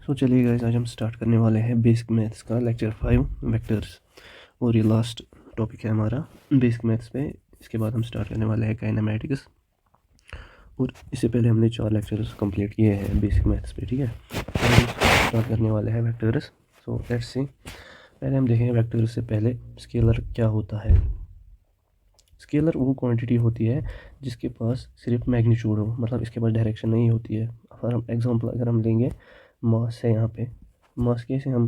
चलिए गाइस, आज हम स्टार्ट करने वाले हैं बेसिक मैथ्स का लेक्चर 5 वेक्टर्स। और ये लास्ट टॉपिक है हमारा बेसिक मैथ्स पे। इसके बाद हम स्टार्ट करने वाले हैं काइनेमेटिक्स। और इससे पहले हमने 4 लेक्चर्स कंप्लीट किए हैं बेसिक मैथ्स पे, ठीक है। आज हम स्टार्ट करने वाले हैं वेक्टर्स। सो लेट्स सी, पहले हम देखेंगे वेक्टर्स से पहले स्केलर क्या होता है। स्केलर वो क्वांटिटी होती है जिसके पास सिर्फ मैग्नीट्यूड हो, मतलब इसके पास डायरेक्शन नहीं होती है। अगर हम एग्जांपल अगर हम लेंगे मास है, यहाँ पे मास कैसे हम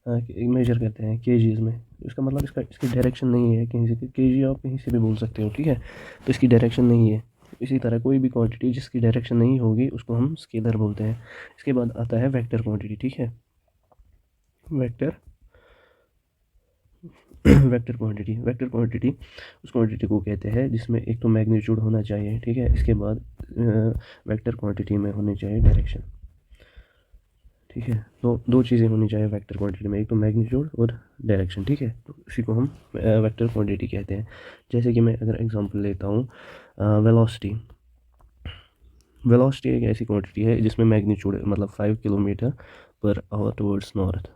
मेजर करते हैं केजीज में। इसका मतलब इसकी डायरेक्शन नहीं है कहीं से। केजी आप कहीं से भी बोल सकते हो, ठीक है। तो इसकी डायरेक्शन नहीं है। इसी तरह कोई भी क्वांटिटी जिसकी डायरेक्शन नहीं होगी उसको हम स्केलर बोलते हैं। इसके बाद आता है वेक्टर क्वांटिटी, ठीक है। वेक्टर वेक्टर क्वांटिटी उस क्वांटिटी को कहते हैं जिसमें एक तो मैग्नीट्यूड होना चाहिए, ठीक है। इसके बाद वेक्टर क्वांटिटी में होनी चाहिए डायरेक्शन, ठीक है। तो दो चीज़ें होनी चाहिए वेक्टर क्वांटिटी में, एक तो मैग्नीट्यूड और डायरेक्शन, ठीक है। तो इसी को हम वेक्टर क्वांटिटी कहते हैं। जैसे कि मैं अगर एग्जांपल लेता हूँ वेलोसिटी। वेलोसिटी एक ऐसी क्वांटिटी है जिसमें मैग्नीट्यूड मतलब 5 kilometre per hour towards north.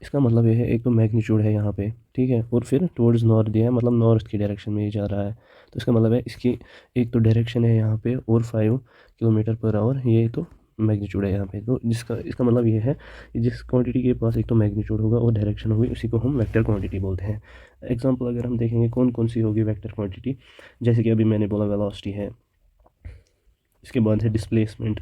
इसका मतलब ये है एक तो मैग्नीट्यूड है यहाँ पे, ठीक है, और फिर टुवर्ड्स नॉर्थ दिया है, मतलब नॉर्थ की डायरेक्शन में ही जा रहा है। तो इसका मतलब है इसकी एक तो डायरेक्शन है यहाँ पे और 5 किलोमीटर पर आवर, ये तो मैग्नीट्यूड है यहाँ पे। तो इसका मतलब ये है कि जिस क्वांटिटी के पास एक तो मैग्नीट्यूड होगा और डायरेक्शन होगी उसी को हम वेक्टर क्वांटिटी बोलते हैं। एग्जांपल अगर हम देखेंगे कौन कौन सी होगी वेक्टर क्वांटिटी, जैसे कि अभी मैंने बोला वेलोसिटी है, इसके बाद है डिस्प्लेसमेंट।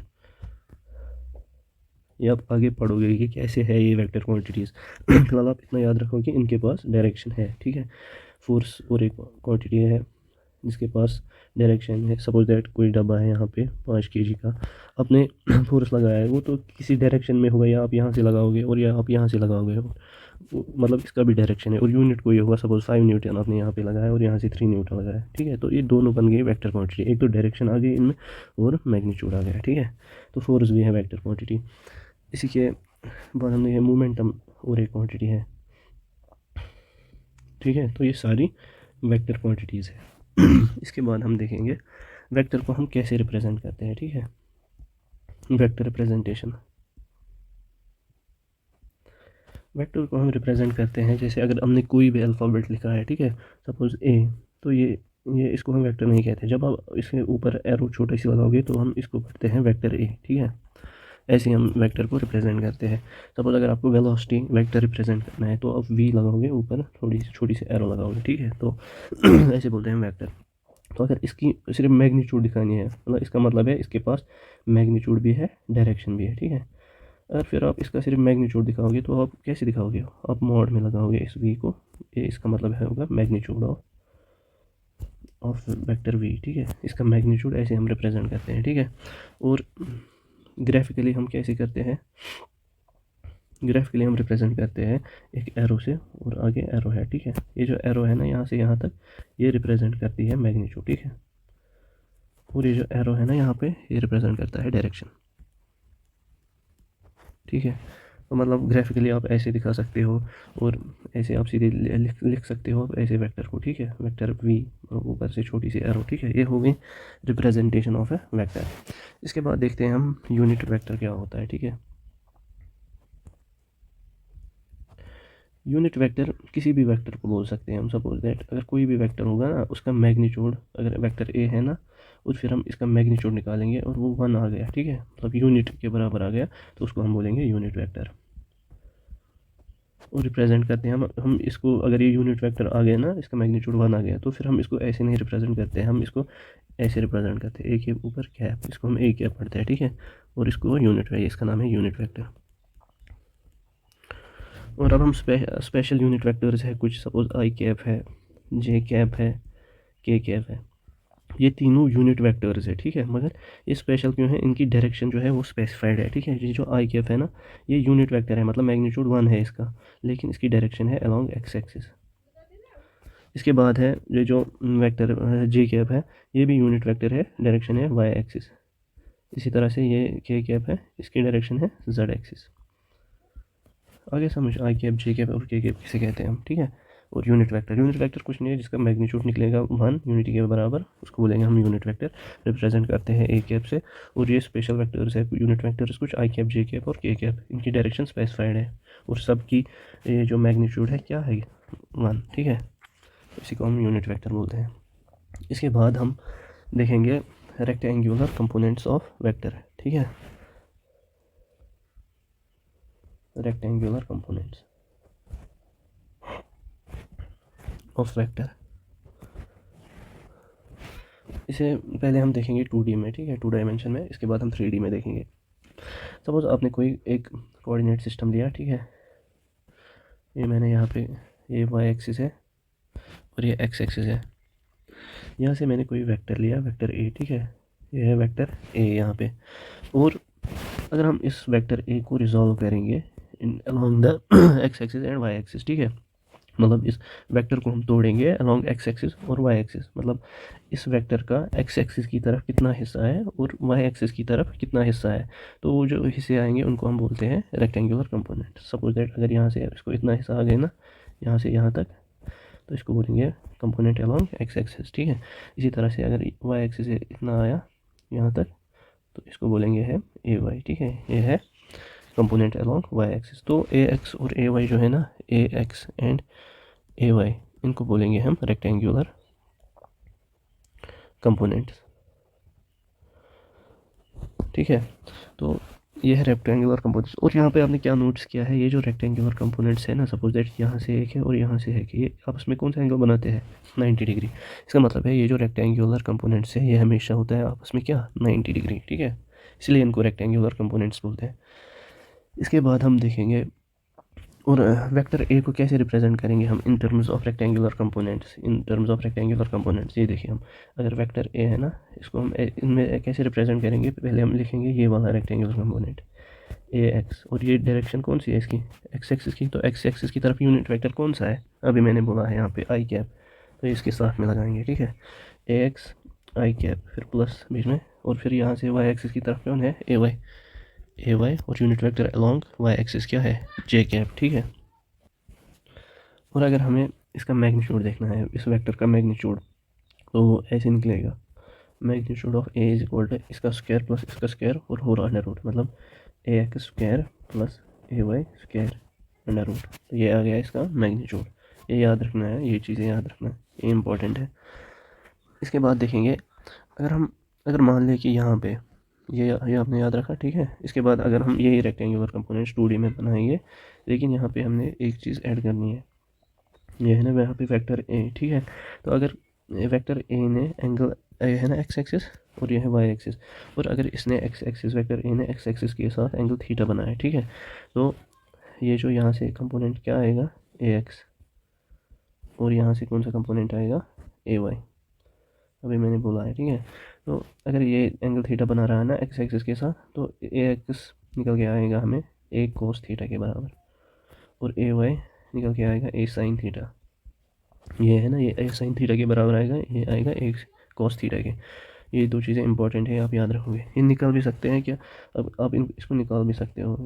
ये आप आगे पढ़ोगे कि कैसे है ये वेक्टर क्वांटिटीज़। फिलहाल आप इतना याद रखो कि इनके पास डायरेक्शन है, ठीक है। फोर्स और एक क्वांटिटी है जिसके पास डायरेक्शन है। सपोज दैट कोई डब्बा है यहाँ पे 5 केजी का, आपने फोर्स लगाया है, वो तो किसी डायरेक्शन में होगा, या आप यहाँ से लगाओगे और या आप यहाँ से लगाओगे, मतलब इसका भी डायरेक्शन है। और यूनिट कोई होगा, सपोज 5 न्यूटन आपने यहाँ पे लगाया और यहाँ से 3 न्यूटन लगाया, ठीक है। तो ये दोनों बन गए वेक्टर क्वांटिटी, एक तो डायरेक्शन आ गई इनमें और मैग्नीट्यूड आ गया, ठीक है। तो फोर्स भी है वेक्टर क्वांटिटी। इसी के बाद हमने ये मोमेंटम और एक क्वांटिटी है, ठीक है। तो ये सारी वेक्टर क्वांटिटीज़ है। इसके बाद हम देखेंगे वेक्टर को हम कैसे रिप्रेजेंट करते हैं, ठीक है। वेक्टर रिप्रेजेंटेशन, वेक्टर को हम रिप्रेजेंट करते हैं जैसे अगर हमने कोई भी अल्फ़ाबेट लिखा है, ठीक है, सपोज ए, तो ये इसको हम वेक्टर नहीं कहते। जब आप इसके ऊपर एरो छोटा सी लगाओगे तो हम इसको करते हैं वेक्टर ए, ठीक है। ऐसे हम वेक्टर को रिप्रेजेंट करते हैं। सपोज अगर आपको वेलोसिटी वेक्टर रिप्रेजेंट करना है तो आप वी लगाओगे, ऊपर थोड़ी सी छोटी सी एरो लगाओगे, ठीक है। तो ऐसे बोलते हैं वेक्टर। तो अगर इसकी सिर्फ मैग्नीट्यूड दिखानी है, मतलब इसका मतलब है इसके पास मैग्नीट्यूड भी है डायरेक्शन भी है, ठीक है। और फिर आप इसका सिर्फ मैग्नीट्यूड दिखाओगे तो आप कैसे दिखाओगे, आप मॉड में लगाओगे इस वी को। ये इसका मतलब है होगा मैग्नीट्यूड ऑफ वेक्टर वी, ठीक है। इसका मैग्नीट्यूड ऐसे हम रिप्रेजेंट करते हैं, ठीक है। और ग्राफिकली हम कैसे करते हैं, ग्राफिकली हम रिप्रेजेंट करते हैं एक एरो से, और आगे एरो है, ठीक है। ये जो एरो है ना यहाँ से यहाँ तक, ये रिप्रेजेंट करती है मैग्नीट्यूड, ठीक है। और ये जो एरो है ना यहाँ पे, ये रिप्रेजेंट करता है डायरेक्शन, ठीक है। तो मतलब ग्राफिकली आप ऐसे दिखा सकते हो, और ऐसे आप सीधे लिख सकते हो आप ऐसे वेक्टर को, ठीक है। वेक्टर वी ऊपर से छोटी सी एरो, ठीक है। ये हो गई रिप्रेजेंटेशन ऑफ ए वेक्टर। इसके बाद देखते हैं हम यूनिट वेक्टर क्या होता है, ठीक है। यूनिट वेक्टर किसी भी वेक्टर को बोल सकते हैं हम। सपोज दैट अगर कोई भी वेक्टर होगा ना, उसका मैग्नीट्यूड, अगर वेक्टर ए है ना, और फिर हम इसका मैग्नीट्यूड निकालेंगे और वो 1 आ गया, ठीक है, मतलब यूनिट के बराबर आ गया, तो उसको हम बोलेंगे यूनिट वेक्टर। और रिप्रेजेंट करते हैं हम इसको, अगर ये यूनिट वेक्टर आ गया ना, इसका मैग्नीट्यूड 1 आ गया, तो फिर हम इसको ऐसे नहीं रिप्रेजेंट करते हैं, हम इसको ऐसे रिप्रेजेंट करते हैं, ए के ऊपर कैप, इसको हम ए कैप पढ़ते हैं, ठीक है। और इसको यूनिट है, इसका नाम है यूनिट वेक्टर। और अब हम स्पेशल यूनिट वेक्टर्स है कुछ, सपोज आई कैप है, जे कैप है, के कैप है, ये तीनों यूनिट वेक्टर्स है, ठीक है। मगर ये स्पेशल क्यों है, इनकी डायरेक्शन जो है वो स्पेसिफाइड है, ठीक है। ये जो आई कैप है ना, ये यूनिट वेक्टर है, मतलब मैग्नीट्यूड 1 है इसका, लेकिन इसकी डायरेक्शन है अलॉन्ग एक्स एक्सिस। इसके बाद है ये जो वेक्टर जे कैप है, ये भी यूनिट वेक्टर है, डायरेक्शन है वाई एक्सिस। इसी तरह से ये के कैप है, इसकी डायरेक्शन है जेड एक्सिस। आगे समझ आई कैप, जे कैप और के कैप किसे कहते हैं हम, ठीक है। और यूनिट वेक्टर कुछ नहीं है, जिसका मैग्नीट्यूड निकलेगा 1 यूनिटी के बराबर, उसको बोलेंगे हम यूनिट वेक्टर। रिप्रेजेंट करते हैं ए कैप से। और ये स्पेशल वेक्टर्स है यूनिट वेक्टर्स कुछ आई कैप, जे कैप और के कैप, इनकी डायरेक्शन स्पेसिफाइड है और सबकी ये जो मैग्नीट्यूड है क्या है 1, ठीक है। इसी को हम यूनिट वेक्टर बोलते हैं। इसके बाद हम देखेंगे रेक्टेंगुलर कंपोनेंट्स ऑफ वेक्टर, ठीक है। रेक्टेंगुलर कंपोनेंट्स ऑफ वेक्टर, इसे पहले हम देखेंगे 2D में, ठीक है, 2 डायमेंशन में। इसके बाद हम 3D में देखेंगे। सपोज आपने कोई एक कोऑर्डिनेट सिस्टम लिया, ठीक है। ये मैंने यहाँ पे, ये वाई एक्सिस है और ये एक्स एक्सिस है। यहाँ से मैंने कोई वेक्टर लिया, वेक्टर ए, ठीक है। ये है वेक्टर ए यहाँ पे। और अगर हम इस वेक्टर ए को रिजॉल्व करेंगे along the X axis and Y axis, ठीक है, मतलब इस वेक्टर को हम तोड़ेंगे अलोंग एक्स एक्सिस और वाई एक्सिस, मतलब इस वेक्टर का एक्स एक्सिस की तरफ कितना हिस्सा है और वाई एक्सिस की तरफ कितना हिस्सा है, तो वो जो हिस्से आएंगे उनको हम बोलते हैं रेक्टेंगुलर कंपोनेंट। सपोज दैट अगर यहाँ से इसको इतना हिस्सा आ गया ना, यहाँ से यहाँ तक, तो इसको बोलेंगे कंपोनेंट अलोंग एक्स एक्सिस, ठीक है। इसी तरह से अगर वाई एक्सिस से इतना आया यहाँ तक, तो इसको बोलेंगे है ए वाई, ठीक है। ये है कंपोनेंट अलोंग वाई एक्सिस। तो ए एक्स और ए वाई जो है ना, ए एक्स एंड ए वाई, इनको बोलेंगे हम रेक्टेंगुलर कंपोनेंट्स, ठीक है। तो ये है रेक्टेंगुलर कंपोनेंट्स। और यहाँ पे आपने क्या नोट्स किया है, ये जो रेक्टेंगुलर कंपोनेंट्स है ना, सपोज दैट यहाँ से एक है और यहाँ से है कि ये आपस में कौन सा एंगल बनाते हैं 90 डिग्री। इसका मतलब है ये जो रेक्टेंगुलर कंपोनेंट्स है ये हमेशा होता है आपस में क्या 90 डिग्री, ठीक है। इसलिए इनको रेक्टेंगुलर कंपोनेंट्स बोलते हैं। इसके बाद हम देखेंगे और वेक्टर ए को कैसे रिप्रेजेंट करेंगे हम in terms of rectangular components. In terms of rectangular components, ये देखिए, हम अगर वेक्टर ए है ना, इसको हम इनमें कैसे रिप्रेजेंट करेंगे। पहले हम लिखेंगे ये वाला रेक्टेंगुलर कंपोनेंट ए एक्स, और ये डायरेक्शन कौन सी है इसकी, एक्स एक्सिस की। तो एक्स एक्सिस की तरफ यूनिट वेक्टर कौन सा है, अभी मैंने बोला है यहाँ पे आई कैप, तो इसके साथ में लगाएंगे, ठीक है। ए एक्स आई कैप, फिर प्लस बीच में, और फिर यहाँ से वाई एक्सिस की तरफ कौन है ए वाई, ए वाई, और unit vector along Y axis क्या है जे कैप, ठीक है। और अगर हमें इसका मैग्नीट्यूड देखना है, इस वेक्टर का मैग्नीट्यूड, तो वो ऐसे निकलेगा, magnitude of A is equal to इसका स्क्वायर प्लस इसका स्क्वायर और होल अंडर रूट, मतलब A X square plus A Y square under root. तो ये आ गया इसका मैग्नीट्यूड। ये याद रखना है, ये चीज़ें याद रखना है, ये इंपॉर्टेंट है। इसके बाद देखेंगे, अगर मान लें कि यहाँ पे ये आपने याद रखा, ठीक है। इसके बाद अगर हम यही रेक्टेंगुलर कंपोनेंट्स 2D में बनाएंगे, लेकिन यहाँ पे हमने एक चीज़ ऐड करनी है, ये है ना यहाँ पे वेक्टर ए, ठीक है। तो अगर वेक्टर ए ने एंगल ए है ना एक्स एक्सिस और ये है वाई एक्सिस, और अगर इसने एक्स एक्सिस, वेक्टर ए ने एक्स एक्सिस के साथ एंगल थीटा बनाया, ठीक है, तो ये जो यहाँ से कंपोनेंट क्या आएगा ए एक्स, और यहाँ से कौन सा कंपोनेंट आएगा ए वाई, अभी मैंने बोला है, ठीक है। तो अगर ये एंगल थीटा बना रहा है ना एक्स एक्सिस के साथ, तो ए एक्स निकल के आएगा हमें ए कोस थीटा के बराबर, और ए वाई निकल के आएगा ए साइन थीटा। ये है ना, ये ए साइन थीटा के बराबर आएगा, ये आएगा ए कॉस थीटा के। ये दो चीज़ें इंपॉर्टेंट है, आप याद रखोगे। ये निकाल भी सकते हैं क्या, अब आप इसको निकाल भी सकते हो।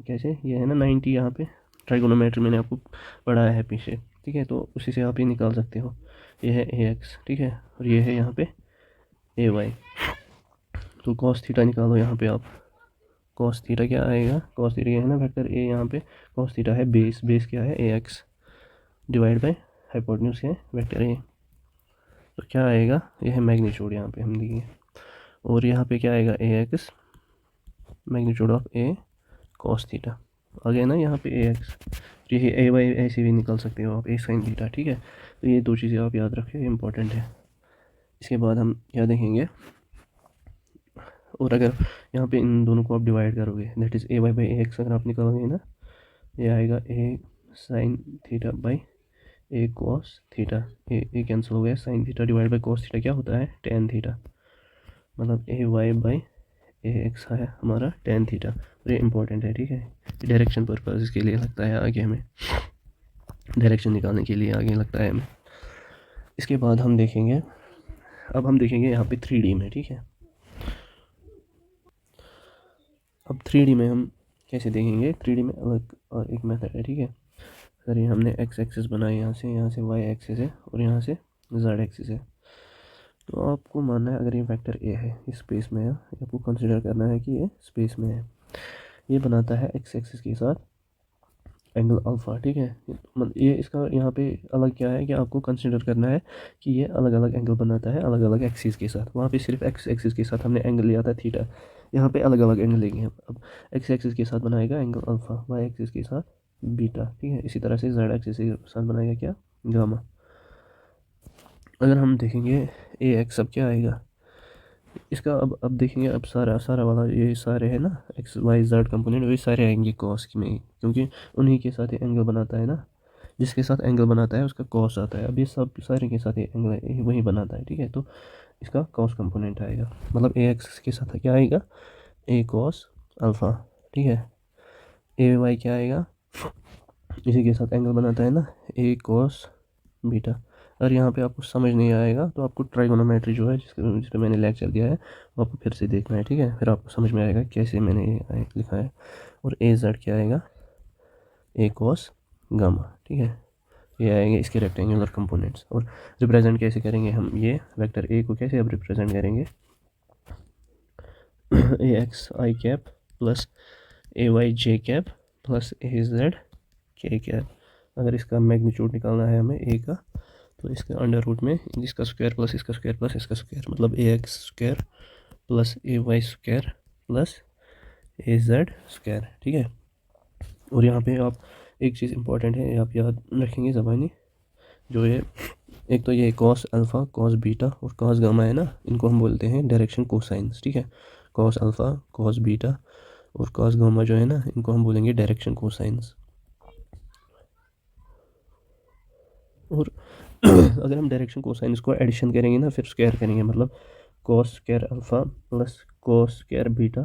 कैसे, ये है ना 90, यहाँ पे ट्राइगोनोमेट्री मैंने आपको पढ़ाया है पीछे, ठीक है, तो उसी से आप ये निकाल सकते हो। ये है ए एक्स, ठीक है, और ये है यहाँ पे ए वाई। तो कॉस थीटा निकालो यहाँ पे आप, कॉस थीटा क्या आएगा, कॉस थीटा है ना वेक्टर ए, यहाँ पे कॉस थीटा है बेस, बेस क्या है ए एक्स डिवाइड बाई हाइपोटेन्यूज है वेक्टर ए। तो क्या आएगा, ये है मैग्नीट्यूड यहाँ पे हम देंगे, और यहाँ पे क्या आएगा A X magnitude of A cos theta आ गया ना यहाँ पे ए एक्स। ये ए वाई ऐसे भी निकाल सकते हो आप, ए साइन थीटा, ठीक है। तो ये दो चीज़ें आप याद रखें, इंपॉर्टेंट है। इसके बाद हम क्या देखेंगे, और अगर यहाँ पे इन दोनों को आप डिवाइड करोगे, that is A Y by A X, अगर आप निकालोगे ना, ये आएगा A sine theta by A cos theta. A cancel हो गया, sine theta divide by cos theta क्या होता है टेन थीटा, मतलब A Y by A X है हमारा टेन थीटा। और ये इंपॉर्टेंट है, ठीक है, डायरेक्शन पर्पज़ के लिए लगता है आगे हमें, डायरेक्शन निकालने के लिए आगे लगता है हमें। इसके बाद हम देखेंगे, अब हम देखेंगे यहाँ पे 3D में, ठीक है। अब 3D में हम कैसे देखेंगे, 3D में अलग और एक मेथड है, ठीक है। सर ये हमने एक्स एक्सिस बनाई, यहाँ से वाई एक्सिस है और यहाँ से जेड एक्सिस है। तो आपको मानना है अगर ये वेक्टर ए है, ये स्पेस में है, आपको कंसिडर करना है कि ये स्पेस में है, ये बनाता है एक्स एक्सिस के साथ एंगल अल्फ़ा, ठीक है। ये इसका यहाँ पे अलग क्या है कि आपको कंसिडर करना है कि ये अलग अलग एंगल बनाता है अलग अलग एक्सिस के साथ। वहाँ पे सिर्फ एक्स एक्सिस के साथ हमने एंगल लिया था थीटा, यहाँ पे अलग अलग एंगल लेंगे हम। अब एक्स एक्सिस के साथ बनाएगा एंगल अल्फ़ा, वाई एक्सिस के साथ बीटा, ठीक है। इसी तरह से जेड एक्सिस के साथ बनाएगा क्या, गामा। अगर हम देखेंगे ए एक्स, अब क्या आएगा इसका, अब देखेंगे, अब सारा वाला ये सारे है ना एक्स वाई जेड कंपोनेंट, वही सारे आएंगे कॉस में, क्योंकि उन्हीं के साथ ये एंगल बनाता है ना, जिसके साथ एंगल बनाता है उसका कॉस आता है। अब ये सब सारे के साथ ये एंगल वही बनाता है, ठीक है। तो इसका कॉस कंपोनेंट आएगा, मतलब ए एक्स के साथ क्या आएगा, ए कॉस अल्फ़ा, ठीक है। ए वाई क्या आएगा, इसी के साथ एंगल बनाता है ना, ए कॉस बीटा। अगर यहाँ पे आपको समझ नहीं आएगा तो आपको ट्राइगोनोमेट्री जो है जिस पर मैंने लेक्चर दिया है वो आपको फिर से देखना है, ठीक है। फिर आपको समझ में आएगा कैसे मैंने ये लिखा है। और ए जेड क्या आएगा, ए कॉस गामा, ठीक है। ये आएंगे इसके रेक्टेंगुलर कंपोनेंट्स। और रिप्रेजेंट कैसे करेंगे हम, ये वेक्टर ए को कैसे अब रिप्रेजेंट करेंगे, ए x I cap plus A Y J cap plus A Z के कैप। अगर इसका मैग्नीट्यूड निकालना है हमें ए का, तो इसके अंडर रूट में इसका स्क्वायर प्लस इसका स्क्वायर प्लस इसका स्क्वायर, मतलब A X square plus A Y square plus A Z square, ठीक है। और यहाँ पे आप एक चीज़ इंपॉर्टेंट है, आप याद रखेंगे ज़बानी, जो ये एक तो ये कॉस अल्फ़ा कॉस बीटा और कॉस गामा है ना, इनको हम बोलते हैं डायरेक्शन कोसाइंस, ठीक है। कॉस अल्फ़ा कॉस बीटा और कॉस गामा जो है ना, इनको हम बोलेंगे डायरेक्शन कोसाइंस। और अगर हम डायरेक्शन कोसाइंस को एडिशन करेंगे ना, फिर स्क्वायर करेंगे, मतलब cos square alpha plus cos square beta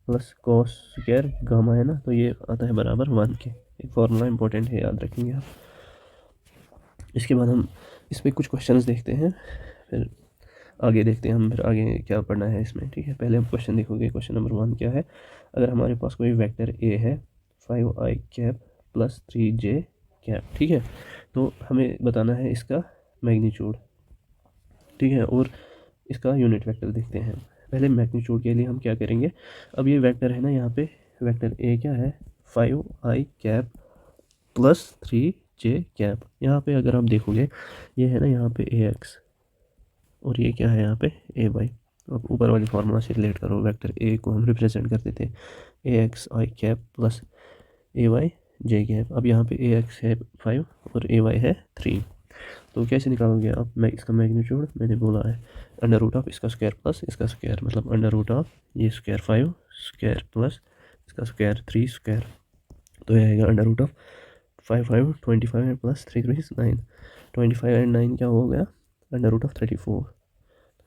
plus cos square gamma है ना, तो ये आता है बराबर 1 के। एक फार्मूला इंपॉर्टेंट है, याद रखेंगे आप। इसके बाद हम इसमें कुछ क्वेश्चंस देखते हैं, फिर आगे देखते हैं हम फिर आगे क्या पढ़ना है इसमें, ठीक है। पहले हम क्वेश्चन देखोगे। क्वेश्चन नंबर 1 क्या है, अगर हमारे पास कोई वेक्टर ए है 5i cap plus 3j cap, ठीक है, तो हमें बताना है इसका मैग्नीट्यूड, ठीक है। और इसका यूनिट वेक्टर देखते हैं। पहले मैग्नीट्यूड के लिए हम क्या करेंगे, अब ये वेक्टर है ना, यहाँ पे वेक्टर ए क्या है 5i cap plus 3j cap. यहाँ पे अगर आप देखोगे ये है ना, यहाँ पे ए एक्स और ये क्या है यहाँ पे ए वाई। अब ऊपर वाली फार्मूला से रिलेट करो, वेक्टर ए को हम रिप्रेजेंट करते थे ए x I cap plus A Y J cap. अब यहाँ पे ए एक्स है 5 और ए वाई है 3, तो कैसे निकालोगे आप, मैं इसका मैग्नीट्यूड मैंने बोला है अंडर रूट ऑफ इसका स्क्वायर प्लस इसका स्क्वायर, मतलब अंडर रूट ऑफ ये स्क्वायर 5 स्क्वायर प्लस इसका स्क्वायर 3 स्क्वायर, तो ये आएगा under root of 5 25 plus 3 3 9, 25 and 9 क्या हो गया, अंडर रूट ऑफ 34।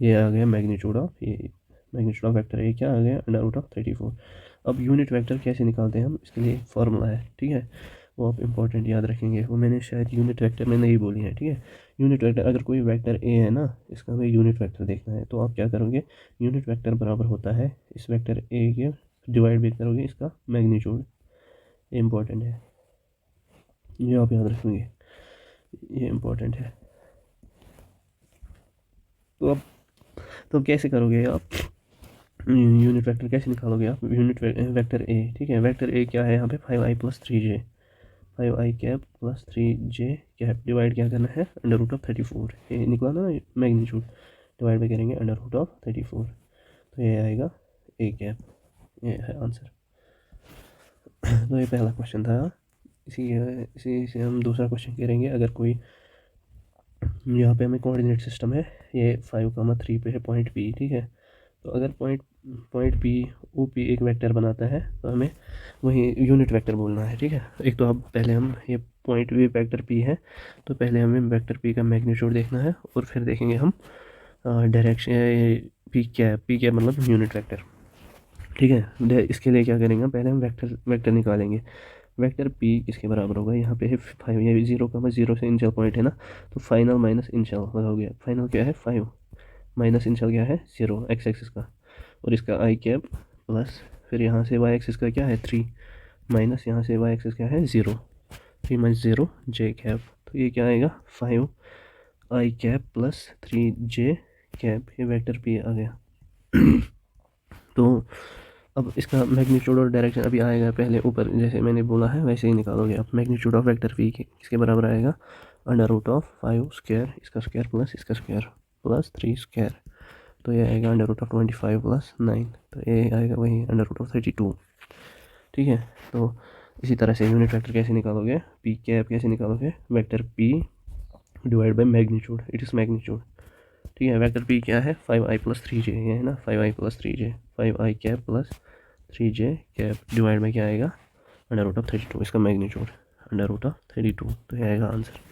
ये आ गया मैग्नीट्यूड ऑफ, ये मैग्नीट्यूड ऑफ वेक्टर ए क्या आ गया, अंडर रूट ऑफ 34। अब यूनिट वेक्टर कैसे निकालते हैं हम, इसके लिए फार्मूला है, ठीक है, वो आप इंपॉर्टेंट याद रखेंगे। वो मैंने शायद यूनिट वेक्टर में नहीं बोली है, ठीक है। यूनिट वेक्टर, अगर कोई वेक्टर ए है ना, इसका हमें यूनिट वेक्टर देखना है, तो आप क्या करोगे, यूनिट वेक्टर बराबर होता है इस वेक्टर ए के डिवाइड भी करोगे इसका मैग्नीट्यूड, ये इंपॉर्टेंट है, ये आप याद रखेंगे, ये इंपॉर्टेंट है। तो कैसे करोगे आप, यूनिट वेक्टर कैसे निकालोगे आप, यूनिट वेक्टर ए, ठीक है। वेक्टर ए क्या है यहाँ पे 5i plus 3j, 5i cap plus 3j cap, divide क्या करना है अंडर रूट ऑफ 34, ये निकला ना मैग्नीट्यूड, डिवाइड में करेंगे अंडर रूट ऑफ 34, तो ये आएगा ए कैप, ये है आंसर। तो ये पहला क्वेश्चन था। इसी से हम दूसरा क्वेश्चन करेंगे। अगर कोई यहाँ पे हमें कोऑर्डिनेट सिस्टम है, ये 5,3 पे है पॉइंट पी, ठीक है। तो अगर पॉइंट पी ओ पी एक वेक्टर बनाता है, तो हमें वही यूनिट वेक्टर बोलना है, ठीक है। एक तो अब पहले हम ये पॉइंट भी वेक्टर पी है, तो पहले हमें वेक्टर पी का मैग्नीट्यूड देखना है, और फिर देखेंगे हम डायरेक्शन पी क्या मतलब यूनिट वेक्टर, ठीक है। इसके लिए क्या करेंगे, पहले हम वेक्टर निकालेंगे। वेक्टर पी किसके बराबर होगा, यहाँ पे है 5, ये 0 से इनिशियल पॉइंट है ना, तो फाइनल माइनस इनिशियल हो गया। फाइनल क्या है 5 माइनस इनिशियल क्या है 0 एक्स एक्सिस का, और इसका आई कैप प्लस फिर यहाँ से वाई एक्सिस का क्या है 3 माइनस यहाँ से वाई एक्सिस क्या है 0, ठीक 3 माइनस 0 जे कैप, तो ये क्या आएगा 5i cap plus 3j cap, ये वेक्टर पी आ गया। तो अब इसका मैग्नीट्यूड और डायरेक्शन अभी आएगा, पहले ऊपर जैसे मैंने बोला है वैसे ही निकालोगे। अब मैग्नीट्यूड ऑफ वेक्टर पी किसके बराबर आएगा, अंडर रूट ऑफ 5 स्क्वायर इसका स्क्वायर प्लस इसका स्क्वायर प्लस 3 स्क्वायर, तो ये आएगा अंडर रूट ऑफ 25 प्लस 9, तो ये आएगा वही अंडर रूट ऑफ 32। ठीक है, तो इसी तरह से यूनिट वेक्टर कैसे निकालोगे, पी कैप कैसे निकालोगे, vector P divide by magnitude, it is magnitude. ठीक है, वेक्टर पी क्या है 5i प्लस 3j, ये है ना 5i plus 3j, 5i cap plus 3j cap divide में क्या आएगा अंडर रूट ऑफ 32, इसका मैग्नीट्यूड अंडर रूट ऑफ 32, तो ये आएगा आंसर।